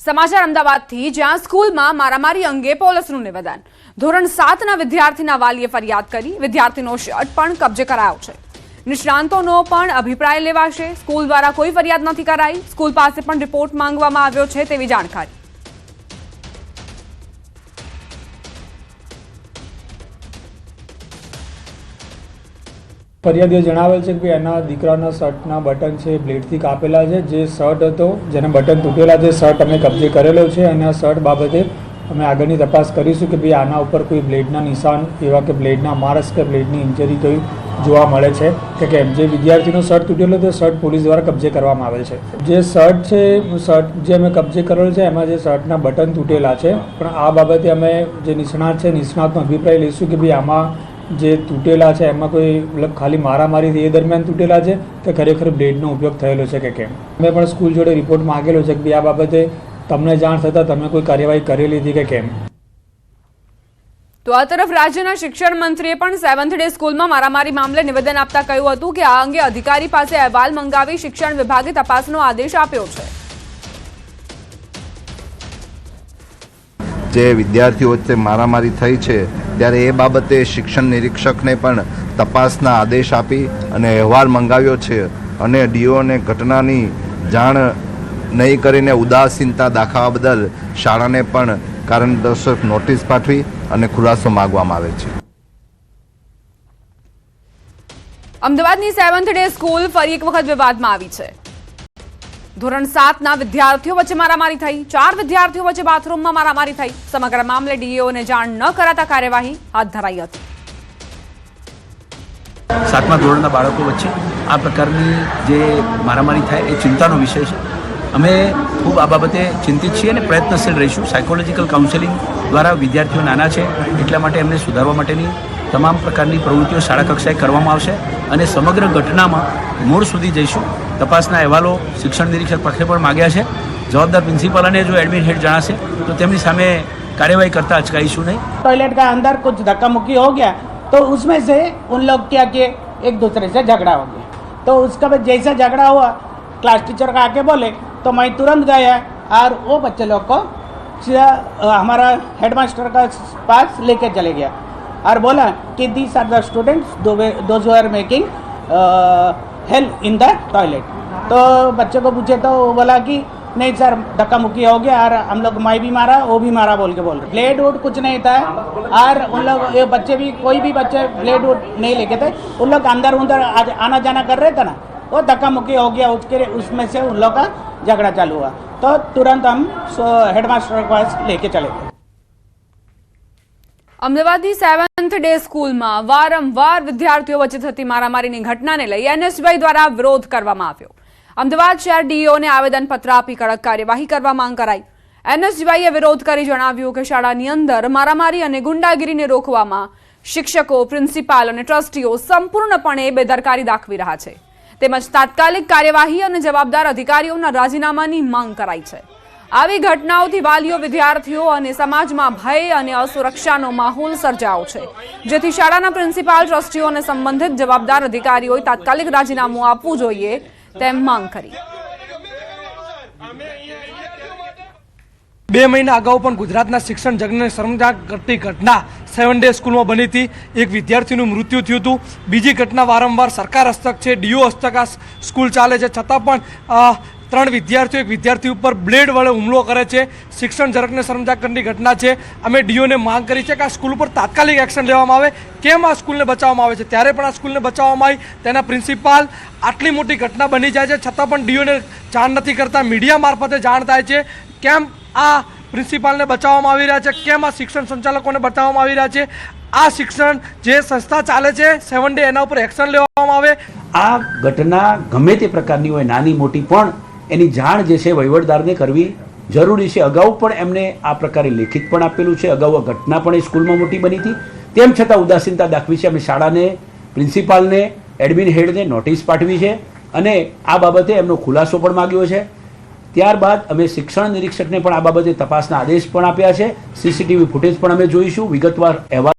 સમાચાર અમદાવાદથી, જ્યાં સ્કૂલમાં મારામારી અંગે પોલીસનું નિવેદન. ધોરણ 7ના વિદ્યાર્થીના વાલીએ ફરિયાદ કરી. વિદ્યાર્થીનો શર્ટ પણ કબજે કરાયો છે. નિષ્ણાંતોનો પણ અભિપ્રાય લેવાશે. સ્કૂલ દ્વારા કોઈ ફરિયાદ નથી કરાઈ. સ્કૂલ પાસે પણ રિપોર્ટ માંગવામાં આવ્યો છે તેવી જાણકારી. ફરિયાદીએ જણાવેલ છે કે એના દીકરાના શર્ટના બટન છે બ્લેડથી કાપેલા છે. જે શર્ટ હતો જેના બટન તૂટેલા છે, શર્ટ અમે કબજે કરેલો છે અને આ શર્ટ બાબતે અમે આગળની તપાસ કરીશું કે ભાઈ આના ઉપર કોઈ બ્લેડના નિશાન એવા કે બ્લેડના મારસ કે બ્લેડની ઇન્જરી કોઈ જોવા મળે છે કે કેમ. જે વિદ્યાર્થીનો શર્ટ તૂટેલો તો શર્ટ પોલીસ દ્વારા કબજે કરવામાં આવેલ છે. જે શર્ટ છે, શર્ટ જે અમે કબજે કરેલો છે એમાં જે શર્ટના બટન તૂટેલા છે, પણ આ બાબતે અમે જે નિષ્ણાત છે નિષ્ણાતનો અભિપ્રાય લઈશું કે ભાઈ આમાં જે તૂટેલા છે એમાં કોઈ મતલબ ખાલી મારામારી એ દરમિયાન તૂટેલા છે કે ખરેખર બ્લેડનો ઉપયોગ થયેલો છે કે કેમ. અમે પણ સ્કૂલ જોડે રિપોર્ટ માંગેલો છે કે આ બાબતે તમને જાણ થતાં તમે કોઈ કાર્યવાહી કરેલી હતી કે કેમ. તો આ તરફ રાજ્યના શિક્ષણ મંત્રીએ પણ 7th ડે સ્કૂલમાં મારામારી મામલે નિવેદન આપતા કહ્યું હતું કે આ અંગે અધિકારી પાસે અહેવાલ મંગાવી શિક્ષણ વિભાગે તપાસનો આદેશ આપ્યો છે. જે વિદ્યાર્થીઓ વચ્ચે મારામારી થઈ છે ત્યારે એ બાબતે શિક્ષણ નિરીક્ષકને પણ તપાસના આદેશ આપી અને અહેવાલ મંગાવ્યો છે અને ડીઓને ઘટનાની જાણ નહીં કરીને ઉદાસીનતા દાખવવા બદલ શાળાને પણ કારણદર્શક નોટિસ પાઠવી અને ખુલાસો માંગવામાં આવે છે. અમદાવાદની 7th ડે સ્કૂલ ફરી એક વખત વિવાદમાં આવી છે. ધોરણ 7ના વિદ્યાર્થીઓ વચ્ચે મારામારી થઈ. 4 વિદ્યાર્થીઓ વચ્ચે બાથરૂમમાં મારામારી થઈ. સમગ્ર મામલે ડીઓને જાણ ન કરાતા કાર્યવાહી હાથ ધરાઈ હતી. 7મા ધોરણના બાળકો વચ્ચે આ પ્રકારની જે મારામારી થાય એ ચિંતાનો વિષય છે. અમે ખૂબ આ બાબતે ચિંતિત છીએ અને પ્રયત્નશીલ રહીશું. સાયકોલોજીકલ કાઉન્સેલિંગ દ્વારા વિદ્યાર્થીઓ નાના છે એટલા માટે એમને સુધારવા માટેની તમામ પ્રકારની પ્રવૃત્તિઓ શાળા કક્ષાએ કરવામાં આવશે અને સમગ્ર ઘટનામાં મૂળ સુધી જઈશું. તપાસના અહેવાલો શિક્ષણ નિરીક્ષક પાસે પણ માગ્યા છે. જવાબદાર પ્રિન્સિપલ અને जो एडमिन हेड जहाँ से तो તેમની સામે કાર્યવાહી करता अचकाईશું नहीं. टॉयलेट का अंदर कुछ धक्का मुक्की हो गया तो उसमें से उन लोग क्या किए, एक दूसरे से झगड़ा हो गया. तो उसका बाद जैसे झगड़ा हुआ क्लास टीचर का आके बोले तो मैं तुरंत गया और वो बच्चे लोग को हमारा हेडमास्टर का पास लेके चले गया और बोला कि these are the students those are making hell in the toilet. तो बच्चे को पूछे तो वो बोला कि नहीं सर धक्का मुक्की हो गया और हम लोग मैं भी मारा वो भी मारा बोल के बोल रहे. ब्लेड वुड कुछ नहीं था और उन लोग ये बच्चे भी कोई भी बच्चे ब्लेड वुड नहीं लेके थे. उन लोग अंदर उधर आना जाना कर रहे थे ना, वो धक्का मुक्की हो गया. उसमें से उन लोग का झगड़ा चालू हुआ तो तुरंत हम हेडमास्टर के पास लेके चले गए. અમદાવાદની 7th ડે સ્કૂલમાં વારંવાર વિદ્યાર્થીઓ વચ્ચે થતી મારામારીની ઘટનાને લઈ એનએસયુઆઈ દ્વારા વિરોધ કરવામાં આવ્યો. અમદાવાદ શહેર ડીઓને આવેદનપત્ર આપી કડક કાર્યવાહી કરવા માંગ કરાઈ. એનએસયુઆઈએ વિરોધ કરી જણાવ્યું કે શાળાની અંદર મારામારી અને ગુંડાગીરીને રોકવામાં શિક્ષકો, પ્રિન્સિપાલ અને ટ્રસ્ટીઓ સંપૂર્ણપણે બેદરકારી દાખવી રહ્યા છે. તેમજ તાત્કાલિક કાર્યવાહી અને જવાબદાર અધિકારીઓના રાજીનામાની માંગ કરાઈ છે. આવી ઘટનાઓથી વાલીઓ, વિદ્યાર્થીઓ અને સમાજમાં ભય અને અસુરક્ષાનો માહોલ સર્જાયો છે, જેથી શાળાના પ્રિન્સિપાલ, ટ્રસ્ટીઓ અને સંબંધિત જવાબદાર અધિકારીઓએ તાત્કાલિક રાજીનામું આપવું જોઈએ તેમ માંગ કરી. 2 મહિના અગાઉ પણ ગુજરાતના શિક્ષણ જગતને શરમજનક કરતી ઘટના 7th ડે સ્કૂલમાં બની હતી. એક વિદ્યાર્થીનું મૃત્યુ થયું હતું. બીજી ઘટના વારંવાર સરકાર હસ્તક છે, ડીઓ હસ્તક આ સ્કૂલ ચાલે છે, છતાં પણ 3 વિદ્યાર્થીઓ એક વિદ્યાર્થી ઉપર બ્લેડ વડે હુમલો કરે છે. શિક્ષણ જગતને શરમજનક કરતી ઘટના છે. અમે ડીઓને માંગ કરી છે કે આ સ્કૂલ ઉપર તાત્કાલિક એક્શન લેવામાં આવે. કેમ આ સ્કૂલને બચાવવામાં આવે છે ત્યારે પણ આ સ્કૂલને બચાવવામાં આવી. તેના પ્રિન્સિપાલ આટલી મોટી ઘટના બની જાય છે છતાં પણ ડીઓને જાણ નથી કરતા. મીડિયા મારફતે જાણ થાય છે. કેમ આ પ્રિન્સિપાલને બચાવવામાં આવી રહ્યા છે? કેમ આ શિક્ષણ સંચાલકોને બચાવવામાં આવી રહ્યા છે? આ શિક્ષણ જે સંસ્થા ચાલે છે 7th ડે એના ઉપર એક્શન લેવામાં આવે. આ ઘટના ગમે તે પ્રકારની હોય, નાની મોટી, પણ એની જાણ જે છે વહીવટદારને કરવી જરૂરી છે. અગાઉ પણ એમને આ પ્રકારે લેખિત પણ આપેલું છે. અગાઉ આ ઘટના પણ એ સ્કૂલમાં મોટી બની હતી. તેમ છતાં ઉદાસીનતા દાખવી છે. અમે શાળાને, પ્રિન્સિપાલને, એડમિન હેડને નોટિસ પાઠવી છે અને આ બાબતે એમનો ખુલાસો પણ માગ્યો છે. ત્યારબાદ અમે શિક્ષણ નિરીક્ષકને પણ આ બાબતે તપાસના આદેશ પણ આપ્યા છે. સીસીટીવી ફૂટેજ પણ અમે જોઈશું. વિગતવાર અહેવાલ